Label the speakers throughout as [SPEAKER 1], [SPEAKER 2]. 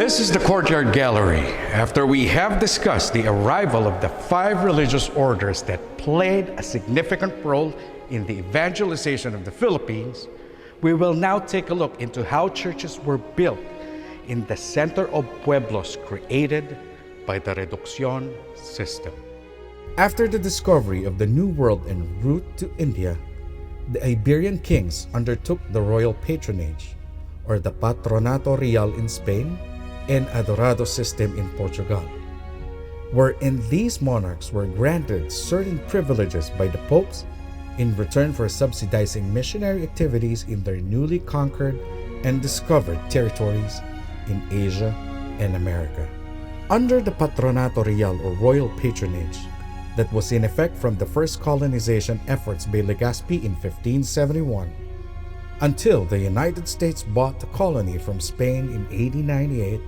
[SPEAKER 1] This is the courtyard gallery. After we have discussed the arrival of the 5 religious orders that played a significant role in the evangelization of the Philippines, we will now take a look into how churches were built in the center of pueblos created by the reduccion system.
[SPEAKER 2] After the discovery of the New World en route to India, the Iberian kings undertook the royal patronage, or the patronato real in Spain, and adorado system in Portugal, wherein these monarchs were granted certain privileges by the popes in return for subsidizing missionary activities in their newly conquered and discovered territories in Asia and America. Under the patronato real, or royal patronage, that was in effect from the first colonization efforts by Legazpi in 1571 until the United States bought the colony from Spain in 1898,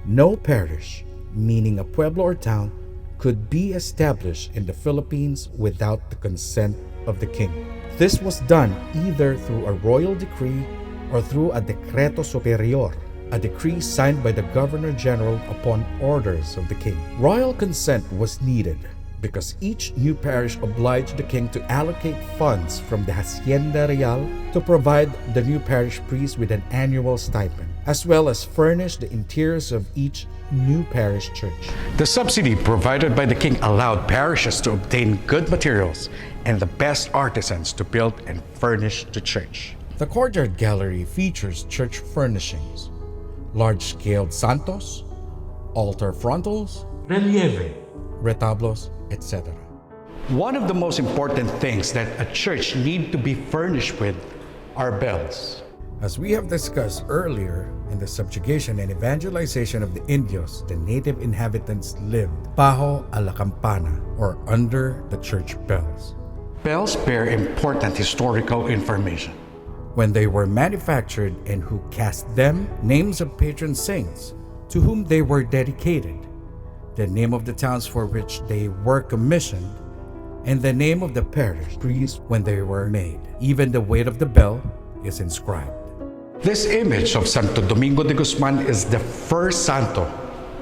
[SPEAKER 2] no parish, meaning a pueblo or town, could be established in the Philippines without the consent of the king. This was done either through a royal decree or through a decreto superior, a decree signed by the Governor-General upon orders of the king. Royal consent was needed because each new parish obliged the king to allocate funds from the Hacienda Real to provide the new parish priest with an annual stipend, as well as furnish the interiors of each new parish church.
[SPEAKER 1] The subsidy provided by the king allowed parishes to obtain good materials and the best artisans to build and furnish the church.
[SPEAKER 2] The courtyard gallery features church furnishings, large-scaled santos, altar frontals, relieve, retablos, etc.
[SPEAKER 1] One of the most important things that a church needs to be furnished with are bells.
[SPEAKER 2] As we have discussed earlier, in the subjugation and evangelization of the Indios, the native inhabitants lived bajo a la campana, or under the church bells.
[SPEAKER 1] Bells bear important historical information.
[SPEAKER 2] When they were manufactured and who cast them, names of patron saints to whom they were dedicated, the name of the towns for which they were commissioned, and the name of the parish priest when they were made. Even the weight of the bell is inscribed.
[SPEAKER 1] This image of Santo Domingo de Guzman is the first santo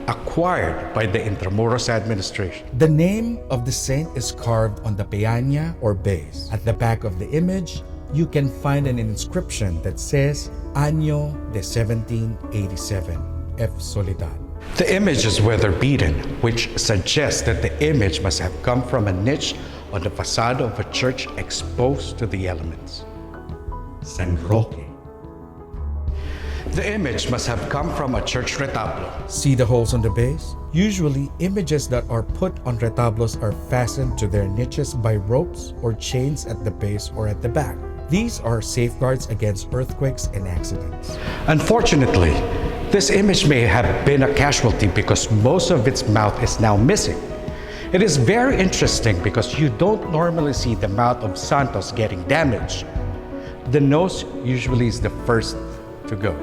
[SPEAKER 1] acquired by the Intramuros administration.
[SPEAKER 2] The name of the saint is carved on the peana or base. At the back of the image, you can find an inscription that says Año de 1787, F. Soledad.
[SPEAKER 1] The image is weather-beaten, which suggests that the image must have come from a niche on the facade of a church exposed to the elements.
[SPEAKER 2] San Roque.
[SPEAKER 1] The image must have come from a church retablo.
[SPEAKER 2] See the holes on the base? Usually, images that are put on retablos are fastened to their niches by ropes or chains at the base or at the back. These are safeguards against earthquakes and accidents.
[SPEAKER 1] Unfortunately, this image may have been a casualty because most of its mouth is now missing. It is very interesting because you don't normally see the mouth of santos getting damaged. The nose usually is the first to go.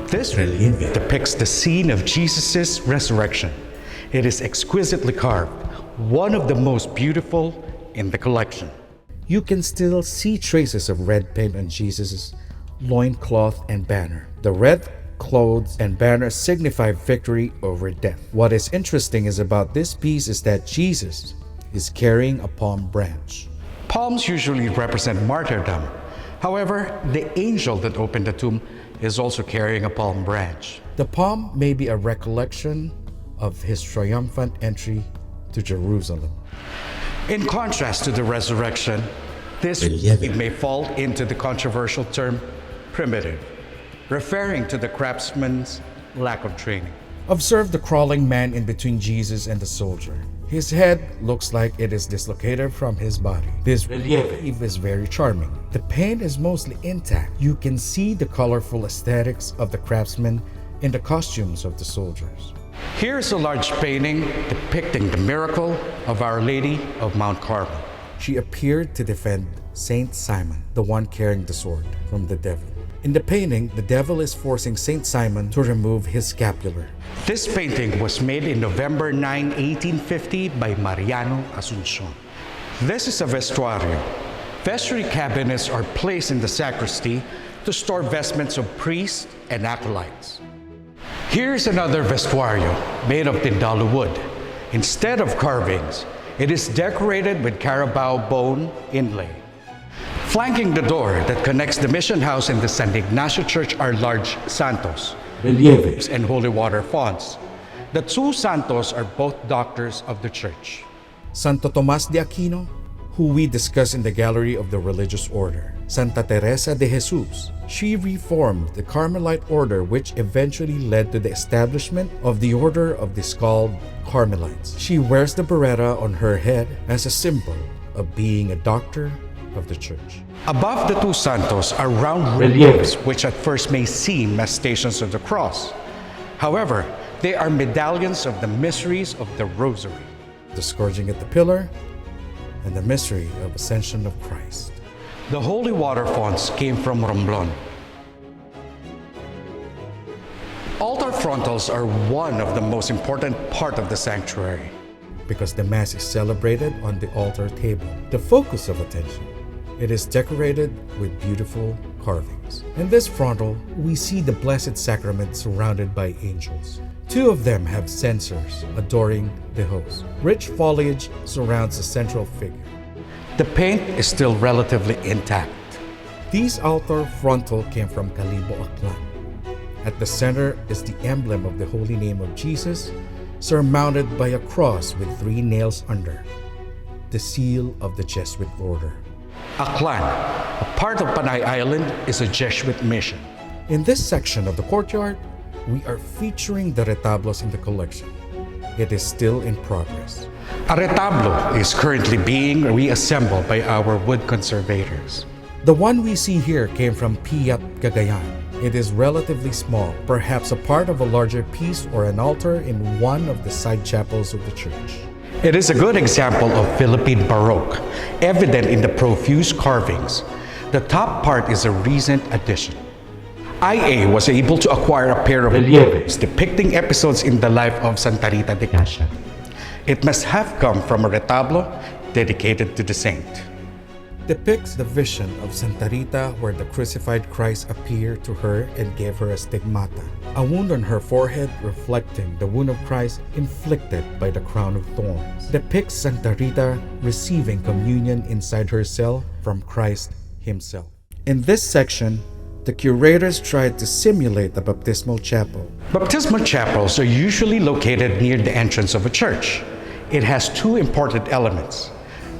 [SPEAKER 1] This relief depicts the scene of Jesus' resurrection. It is exquisitely carved, one of the most beautiful in the collection.
[SPEAKER 2] You can still see traces of red paint on Jesus' loincloth and banner. The red clothes and banner signify victory over death. What is interesting is about this piece is that Jesus is carrying a palm branch.
[SPEAKER 1] Palms usually represent martyrdom. However, the angel that opened the tomb is also carrying a palm branch.
[SPEAKER 2] The palm may be a recollection of his triumphant entry to Jerusalem.
[SPEAKER 1] In contrast to the resurrection, this may fall into the controversial term primitive, referring to the craftsman's lack of training.
[SPEAKER 2] Observe the crawling man in between Jesus and the soldier. His head looks like it is dislocated from his body. This relief is very charming. The paint is mostly intact. You can see the colorful aesthetics of the craftsmen in the costumes of the soldiers.
[SPEAKER 1] Here's a large painting depicting the miracle of Our Lady of Mount Carmel.
[SPEAKER 2] She appeared to defend Saint Simon, the one carrying the sword, from the devil. In the painting, the devil is forcing Saint Simon to remove his scapular.
[SPEAKER 1] This painting was made in November 9, 1850 by Mariano Asuncion. This is a vestuario. Vestry cabinets are placed in the sacristy to store vestments of priests and acolytes. Here's another vestuario made of tindalo wood. Instead of carvings, it is decorated with carabao bone inlay. Flanking the door that connects the mission house and the San Ignacio Church are large santos, relieves, and holy water fonts. The two santos are both doctors of the church.
[SPEAKER 2] Santo Tomas de Aquino, who we discuss in the gallery of the religious order. Santa Teresa de Jesus. She reformed the Carmelite order, which eventually led to the establishment of the order of the Scald Carmelites. She wears the beretta on her head as a symbol of being a doctor of the church.
[SPEAKER 1] Above the two santos are round reliefs, which at first may seem as stations of the cross. However, they are medallions of the mysteries of the Rosary.
[SPEAKER 2] The scourging at the pillar, and the mystery of Ascension of Christ.
[SPEAKER 1] The holy water fonts came from Romblon. Altar frontals are one of the most important part of the sanctuary,
[SPEAKER 2] because the Mass is celebrated on the altar table, the focus of attention. It is decorated with beautiful carvings. In this frontal, we see the Blessed Sacrament surrounded by angels. Two of them have censers adoring the host. Rich foliage surrounds the central figure.
[SPEAKER 1] The paint is still relatively intact.
[SPEAKER 2] These altar frontal came from Calibo, Aklan. At the center is the emblem of the Holy Name of Jesus, surmounted by a cross with 3 nails under, the seal of the Jesuit order.
[SPEAKER 1] Aklan, a part of Panay Island, is a Jesuit mission.
[SPEAKER 2] In this section of the courtyard, we are featuring the retablos in the collection. It is still in progress.
[SPEAKER 1] A retablo is currently being reassembled by our wood conservators.
[SPEAKER 2] The one we see here came from Piat, Cagayan. It is relatively small, perhaps a part of a larger piece or an altar in one of the side chapels of the church.
[SPEAKER 1] It is a good example of Philippine Baroque, evident in the profuse carvings. The top part is a recent addition. IA was able to acquire a pair of relieves depicting episodes in the life of Santa Rita de Cascia. It must have come from a retablo dedicated to the saint.
[SPEAKER 2] Depicts the vision of Santa Rita where the crucified Christ appeared to her and gave her a stigmata, a wound on her forehead reflecting the wound of Christ inflicted by the crown of thorns. Depicts Santa Rita receiving communion inside her cell from Christ himself. In this section, the curators tried to simulate the baptismal chapel.
[SPEAKER 1] Baptismal chapels are usually located near the entrance of a church. It has 2 important elements: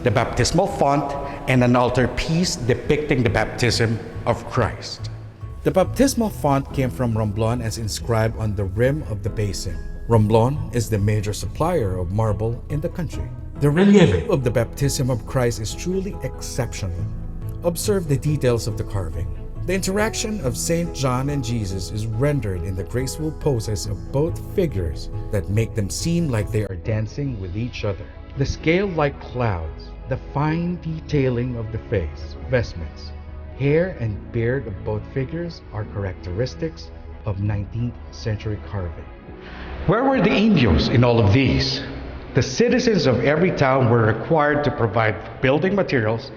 [SPEAKER 1] the baptismal font and an altar piece depicting the baptism of Christ.
[SPEAKER 2] The baptismal font came from Romblon as inscribed on the rim of the basin. Romblon is the major supplier of marble in the country. The relief of the baptism of Christ is truly exceptional. Observe the details of the carving. The interaction of St. John and Jesus is rendered in the graceful poses of both figures that make them seem like they are dancing with each other. The scale like clouds, the fine detailing of the face, vestments, hair and beard of both figures are characteristics of 19th century carving.
[SPEAKER 1] Where were the Indios in all of these? The citizens of every town were required to provide building materials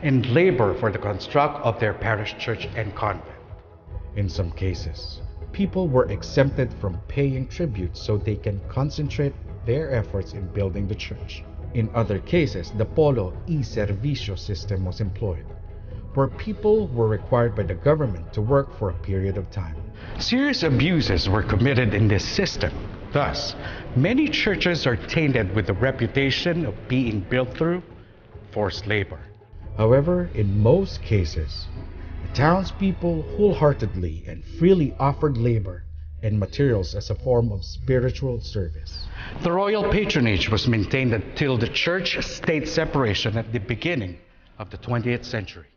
[SPEAKER 1] and labor for the construct of their parish church and convent.
[SPEAKER 2] In some cases, people were exempted from paying tribute so they can concentrate their efforts in building the church. In other cases, the polo y servicio system was employed, where people were required by the government to work for a period of time.
[SPEAKER 1] Serious abuses were committed in this system. Thus, many churches are tainted with the reputation of being built through forced labor.
[SPEAKER 2] However, in most cases, the townspeople wholeheartedly and freely offered labor and materials as a form of spiritual service.
[SPEAKER 1] The royal patronage was maintained until the church-state separation at the beginning of the 20th century.